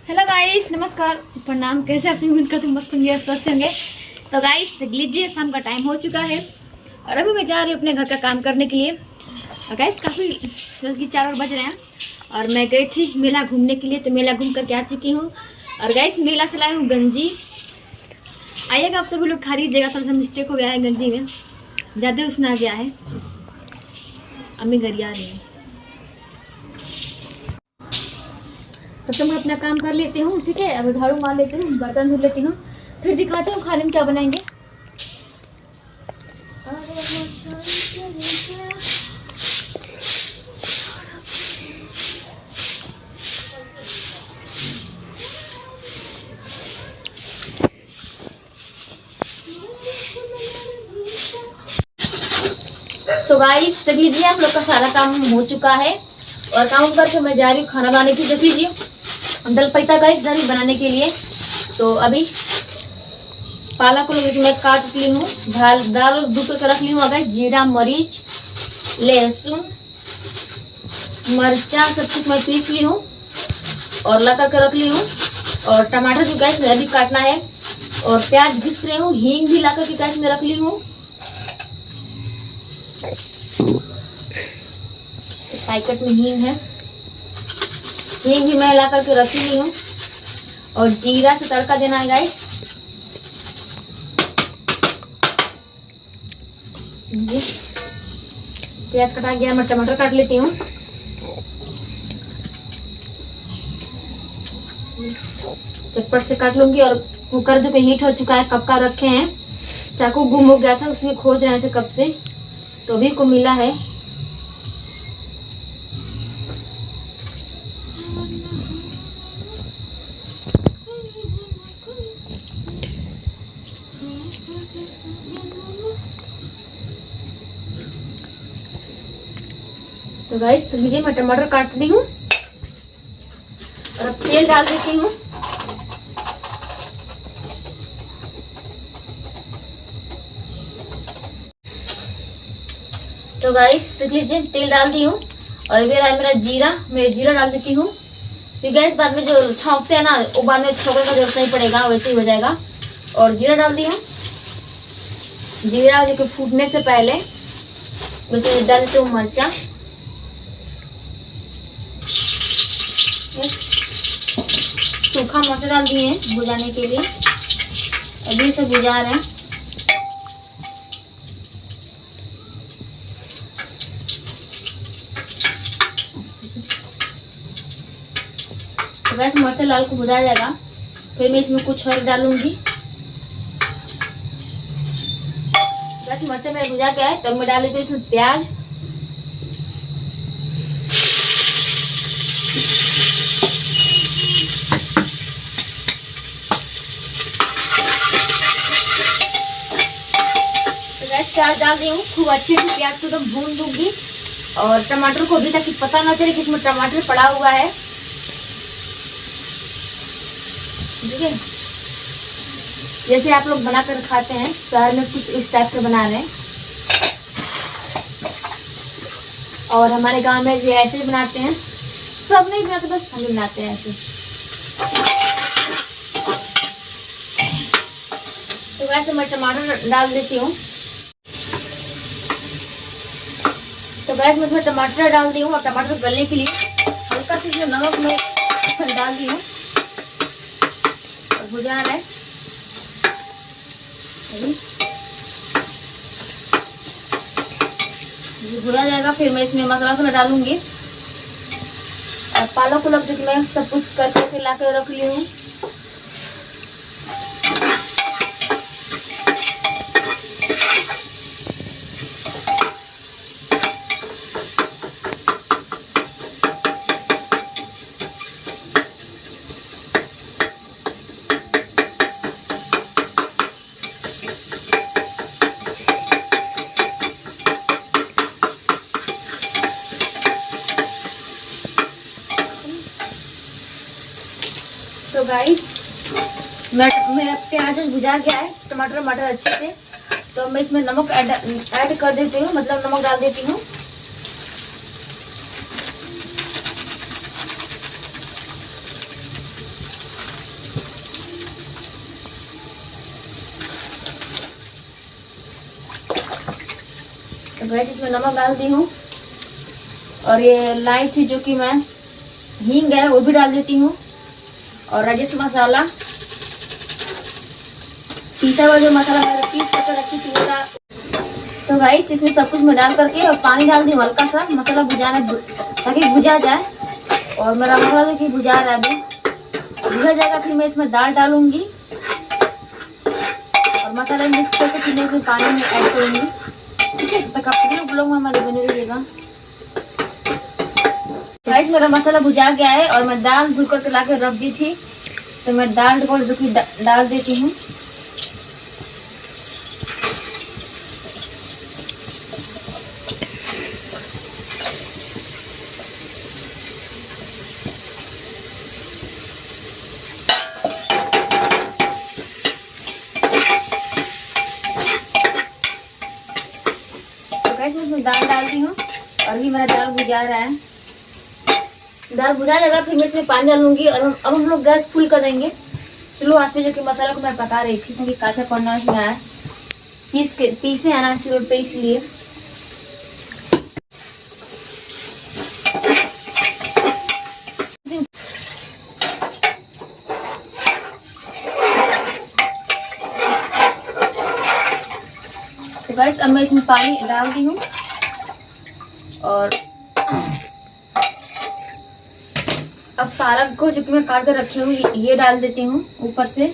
Hello guys, नमस्कार, प्रणाम। कैसे आप उम्मीद करते हैं मस्त होंगे, स्वस्थ होंगे। तो गाइस देख लीजिए, शाम का टाइम हो चुका है और अभी मैं जा रही हूँ अपने घर का काम करने के लिए। और गाइस काफ़ी 4 बज रहे हैं और मैं गई थी मेला घूमने के लिए, तो मेला घूम करके आ चुकी हूँ। और गाइस मेला से लाई हूँ गंजी। आइएगा आप सभी लोग खरीदिएगा। थोड़ा सा मिस्टेक हो गया है गंजी में, ज़्यादा उसमें आ गया है। अब मैं घर आ रही हूँ तो मैं अपना काम कर लेती हूँ, ठीक है। अब झाड़ू मार लेती हूँ, बर्तन धो लेती हूँ, फिर दिखाती हूँ खाने में क्या बनाएंगे। तो गाइस देख लीजिए, आप लोग का सारा काम हो चुका है और काम करके मैं जा रही हूँ खाना बनाने की। देख लीजिए दल पैता गाइस जा रही बनाने के लिए। तो अभी पालक को मैं काट ली हूँ, दाल धो कर रख ली हूँ। अगर जीरा, मरीच, लहसुन, मरचा सब कुछ मैं पीस ली हूँ और ला कर रख ली हूँ। और टमाटर भी गैस में अभी काटना है और प्याज घिस रही हूँ। हींग भी ला कर के गैस में रख ली हूँ। पैकेट में हींग है, हींग भी मैं ला करके रख ली हूँ। और जीरा से तड़का देना है गाइस। प्याज कटा गया, मैं टमाटर काट लेती हूँ। चटपट से काट लूंगी। और कुकर जो हीट हो चुका है, कब का रखे हैं, चाकू गुम हो गया था, उसमें खोज रहे थे कब से, तो भी को मिला है। तो गाइस तो लीजिए, मैं टमाटर काट दी हूँ और अब तेल डाल देती हूँ। तो गाइस देख लीजिए, तेल डाल दी हूँ और इधर है मेरा जीरा। मैं जीरा डाल देती हूँ। फिर गैस बाद में जो छौंकते हैं ना, वो बाद में छौंकने का जरूरत नहीं पड़ेगा, वैसे ही हो जाएगा। और जीरा डाल दी हूँ। जीरा जो फूटने से पहले वैसे डाल देती हूँ मरचा। सूखा मरचा डाल दिए हैं भुजाने के लिए, अभी से भुजा रहे हैं। तो वैसे मरचा लाल को भुजा जाएगा, फिर मैं इसमें कुछ और डालूंगी। वैसे मरचा मेरा भुजा गया है, तब मैं डाल देती हूँ इसमें प्याज। प्याज डाल दी हूँ, खूब अच्छे से प्याज को तो भून दूंगी। और टमाटर को अभी तक पता ना चले कि इसमें टमाटर पड़ा हुआ है, ठीक है। जैसे आप लोग बनाकर खाते हैं, शहर में कुछ इस टाइप से बना रहे हैं और हमारे गांव में ये ऐसे बनाते हैं। सब नहीं बनाते, बस हम बनाते हैं ऐसे। तो वैसे मैं टमाटर डाल देती हूँ। तो गैस में इसमें टमाटर डाल दी हूँ और टमाटर गलने के लिए हल्का सा इसमें नमक में डाल दी हूँ और भुजा रहा है। भुजा जाएगा, फिर मैं इसमें मसाला डालूंगी। और पालक को लग मैं सब कुछ करके ला के रख ली हूँ। तो गाइस मेरा प्याज भुजा गया है, टमाटर अच्छे से। तो मैं इसमें नमक ऐड कर देती हूँ, मतलब नमक डाल देती हूँ। तो गाइस इसमें नमक डाल दी हूँ और ये लाई थी जो कि मैं हींग है वो भी डाल देती हूँ और राजेश मसाला पीसा हुआ जो मसाला मैंने पीस करके रखी थी वो। तो गाइस इसमें सब कुछ मैं डाल करके और पानी डाल दी हूँ हल्का सा, मसाला भुजाने ताकि भुजा जाए। और मेरा मसाला जो कि भुजा रहा है अभी, भुजा जाएगा फिर मैं इसमें दाल डालूंगी और मसाला मिक्स करके फिर इसमें पानी में ऐड करूंगी। ठीक है, तब तक आप पूरे ब्लॉग में हमारे बने रहिएगा। गाइस मेरा मसाला भुजा गया है और मैं दाल धो करके ला के रख दी थी, तो मैं दाल को डाल देती हूँ। इसमें दाल डाल दी हूँ और ये मेरा दाल भुजा रहा है। दाल भुजा जाएगा फिर मैं इसमें पानी डालूंगी और अब हम लोग गैस फुल कर देंगे। स्लो आंच पे जो कि मसाला को मैं पका रही थी क्योंकि काचा पड़ना इसमें आया, पीसे आना सिलोट पे, इसलिए। तो गाइस अब मैं इसमें पानी डाल दी हूँ और अब पालक को जो कि मैं काट कर रखी हूँ ये डाल देती हूँ ऊपर से।